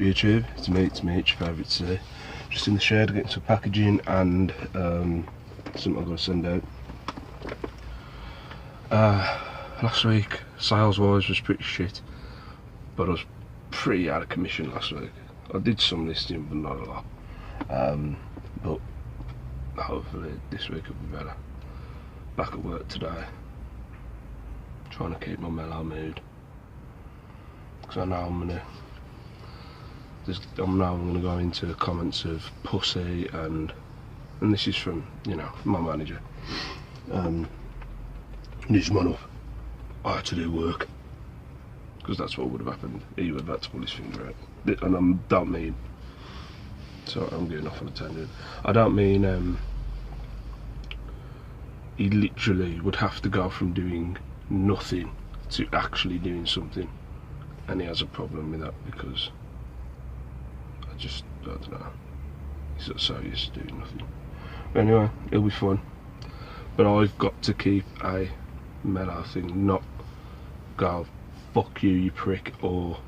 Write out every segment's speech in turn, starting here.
YouTube? It's me, your favourite C. Just in the shed getting some packaging and something I'm going to send out. Last week, sales wise, was pretty shit, but I was pretty out of commission last week. I did some listing, but not a lot. But hopefully this week will be better. Back at work today, trying to keep my mellow mood, because I know I'm now gonna go into comments of pussy and this is from, you know, my manager. This man up, I had to do work, because that's what would have happened. He would have had to pull his finger out, and I don't mean, so I'm getting off on a tangent. I don't mean he literally would have to go from doing nothing to actually doing something, and he has a problem with that because I don't know, he's so used to doing nothing. But anyway, it'll be fun, but I've got to keep a mellow thing, not go fuck you prick, or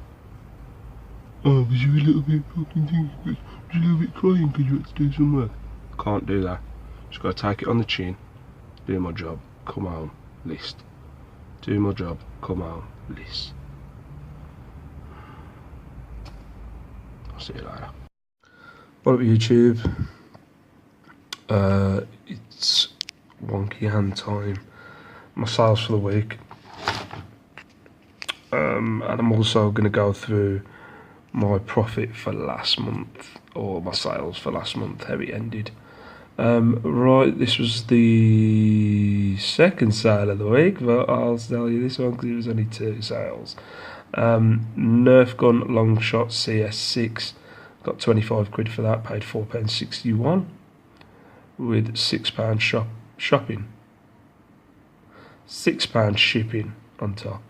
oh, was you a little bit fucking thing, was you a little bit crying because you had to do some work? Can't do that. Just gotta take it on the chin, do my job, come home, list. Do my job, come home, list. I'll see you later. What up YouTube? It's wonky hand time. My sales for the week. And I'm also going to go through my profit for last month, or my sales for last month, how it ended. Right, this was the second sale of the week, but I'll tell you this one because it was only 2 sales. Nerf gun long shot CS6, got 25 quid for that, paid £4.61 with £6 shopping, £6 shipping on top.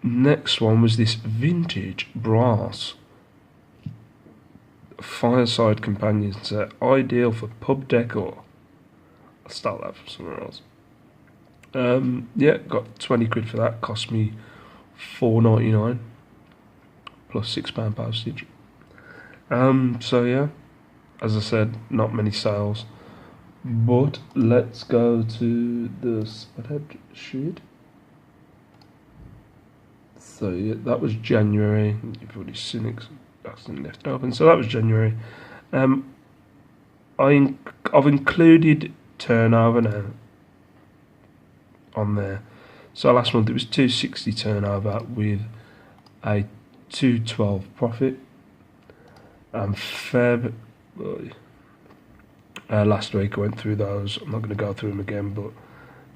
Next one was this vintage brass fireside companion set, ideal for pub decor. I'll start that from somewhere else. Yeah, got 20 quid for that, cost me £4.99 plus £6 postage. So yeah, as I said, not many sales, but let's go to the Spothead sheet. So yeah, that was January. You've already seen it, that's left open. So that was January. I've included turnover now on there. So last month it was 260 turnover with a 212 profit. Feb, last week I went through those. I'm not going to go through them again, but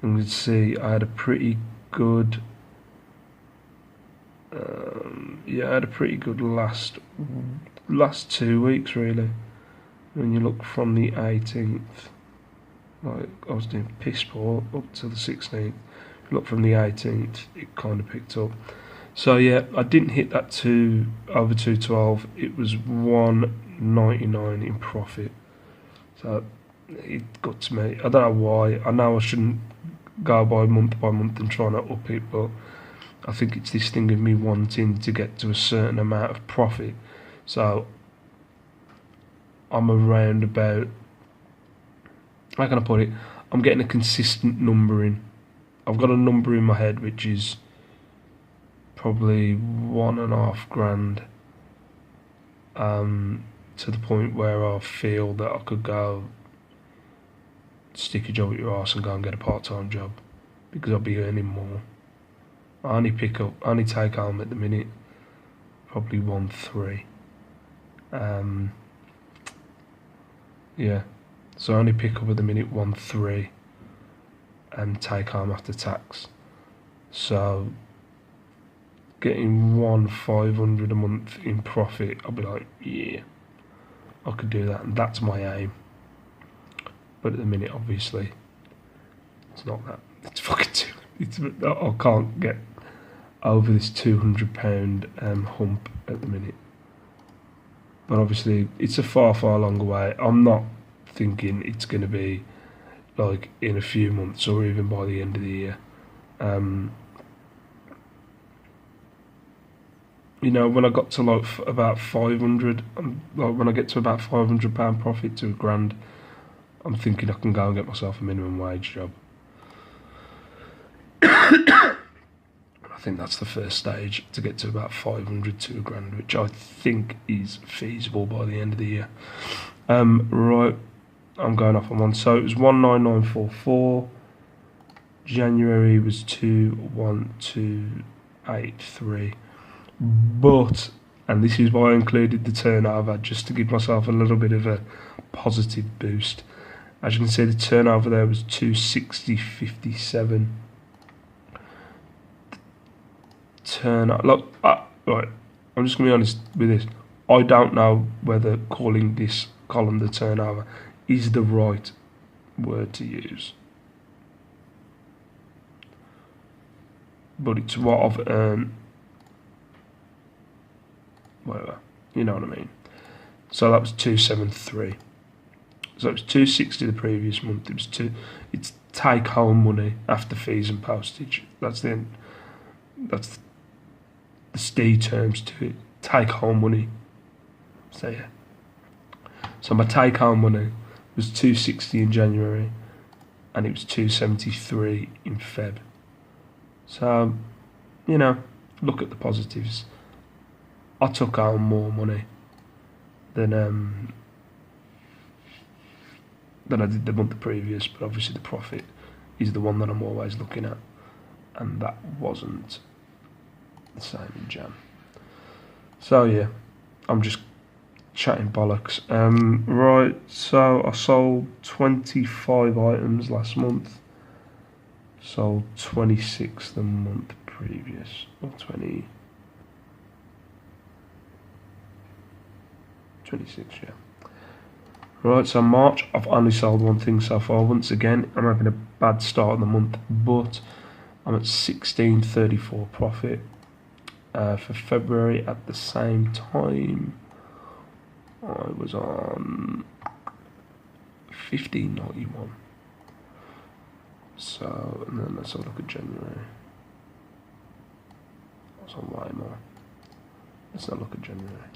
you can see I had a pretty good. Yeah, I had a pretty good last 2 weeks really. When you look from the 18th, like I was doing piss poor up to the 16th. If you look from the 18th, it kind of picked up. So yeah, I didn't hit that over 212. It was 199 in profit. So it got to me. I don't know why. I know I shouldn't go by month and try to up it, but I think it's this thing of me wanting to get to a certain amount of profit. So I'm around about, how can I put it? I'm getting a consistent number in. I've got a number in my head which is probably £1.5 grand, to the point where I feel that I could go stick a job at your arse and go and get a part-time job, because I'll be earning more. I only take home at the minute probably 1.3. Yeah, so I only pick up at the minute 1.3 and take home after tax. So getting 1,500 a month in profit, I'll be like, yeah, I could do that, and that's my aim. But at the minute, obviously, it's not that. It's fucking I can't get over this £200 hump at the minute. But obviously, it's a far longer way. I'm not thinking it's going to be like in a few months or even by the end of the year. you know, when I got to like about 500, like when I get to about £500 profit to £1,000, I'm thinking I can go and get myself a minimum wage job. I think that's the first stage, to get to about 500 to £1,000, which I think is feasible by the end of the year. Right, I'm going off on one. So it was 19944. January was 21283. But, and this is why I included the turnover, just to give myself a little bit of a positive boost. As you can see, the turnover there was 260.57. Look, right, I'm just going to be honest with this. I don't know whether calling this column the turnover is the right word to use, but it's what I've earned. Whatever, you know what I mean. So that was 273. So it was 260 the previous month. It's take home money after fees and postage. That's the STEE terms to it. Take home money. So yeah. So my take home money was 260 in January, and it was 273 in Feb. So, you know, look at the positives. I took home more money than I did the month previous, but obviously the profit is the one that I'm always looking at, and that wasn't the same in Jan. So yeah, I'm just chatting bollocks. Right, so I sold 25 items last month, sold 26 the month previous, or 26, yeah. Right, so March, I've only sold one thing so far. Once again, I'm having a bad start of the month, but I'm at 16.34 profit. For February, at the same time, I was on 15.91. So, and then let's have a look at January. I was on way more. Let's not look at January.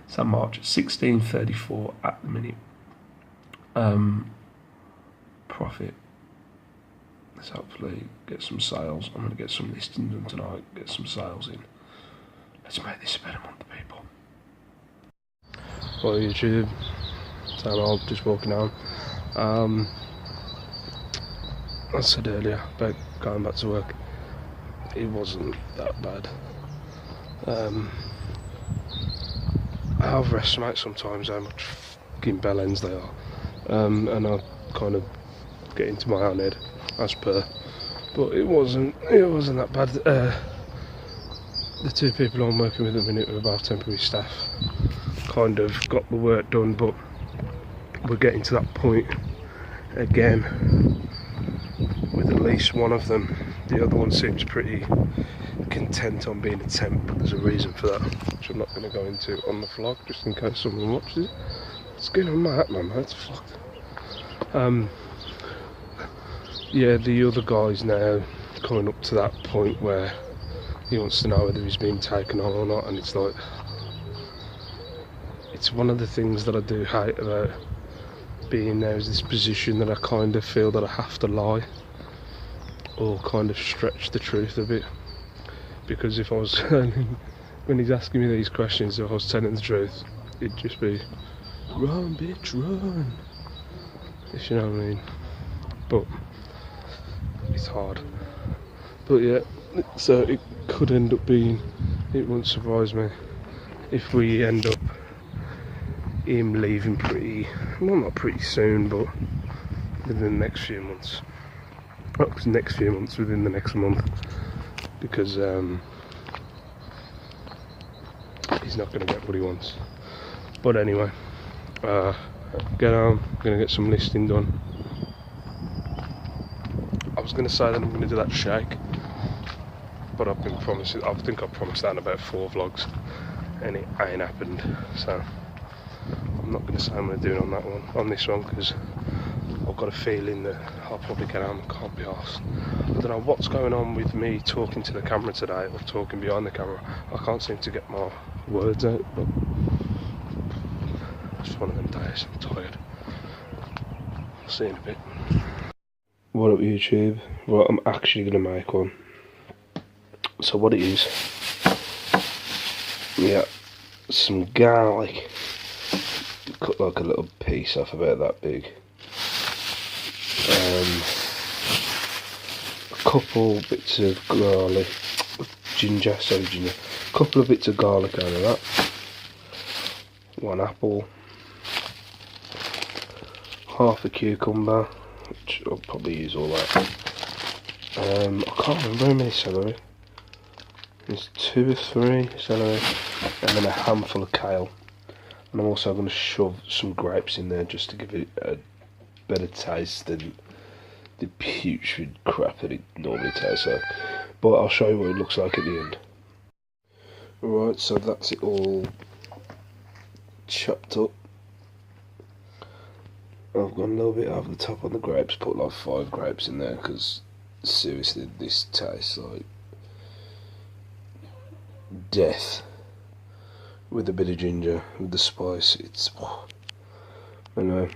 So March, 16.34 at the minute. Profit. Let's hopefully get some sales. I'm going to get some listings done tonight, get some sales in. Let's make this a better month, people. Well, YouTube, same old, just walking home. I said earlier about going back to work. It wasn't that bad. I overestimate sometimes how much fucking bell ends they are, and I kind of get into my own head, as per. But it wasn't that bad. The two people I'm working with at the minute were both temporary staff. Kind of got the work done, but we're getting to that point again with at least one of them. The other one seems pretty content on being a temp, but there's a reason for that, which I'm not going to go into on the vlog, just in case someone watches it. What's going on, my hat, man? It's fucked. Yeah, the other guy's now coming up to that point where he wants to know whether he's been taken on or not, and it's like, it's one of the things that I do hate about being now, is this position that I kind of feel that I have to lie or kind of stretch the truth a bit. Because if I was when he's asking me these questions, if I was telling the truth, it'd just be, run bitch, run, if you know what I mean. But it's hard. But yeah, so it could end up being, it wouldn't surprise me if we end up him leaving pretty, well, not pretty soon, but within the next few months. Within the next month, because he's not going to get what he wants. But anyway, get on, I'm going to get some listing done. I was going to say that I'm going to do that shake, but I've been promising, I think I promised that in about 4 vlogs, and it ain't happened. So I'm not going to say I'm going to do it on that one, on this one, because I I've got a feeling that I'll probably get home and can't be arsed. I don't know what's going on with me talking to the camera today, or talking behind the camera. I can't seem to get my words out, but it's one of them days. I'm tired. I'll see you in a bit. What up, YouTube? Well, I'm actually going to make one. So what it is, yeah, some garlic. Cut like a little piece off about that big. A couple bits of garlic, ginger, a couple of bits of garlic out of that. One apple, half a cucumber, which I'll probably use all that. I can't remember how many celery. There's 2 or 3 celery, and then a handful of kale. And I'm also going to shove some grapes in there just to give it a better taste than the putrid crap that it normally tastes like. But I'll show you what it looks like at the end. Right, so that's it all chopped up. I've got a little bit over the top on the grapes, put like 5 grapes in there because seriously this tastes like death. With a bit of ginger, with the spice, it's... Anyway,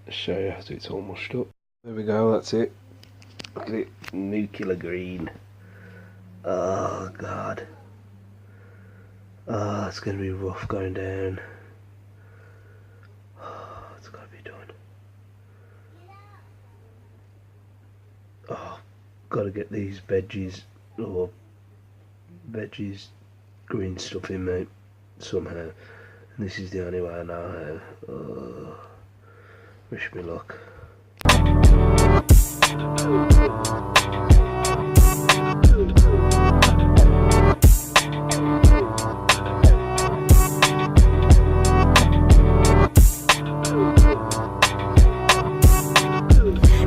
I'll show you after it's all mushed up. There we go, that's it. Look at it, nuclear green. Oh god. Oh, it's going to be rough going down. Oh, it's got to be done. Oh, got to get these veggies, green stuff in, mate. Somehow, and this is the only way I know how. Oh, wish me luck.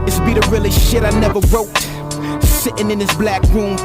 It's be the realest shit I never wrote. Sitting in this black room.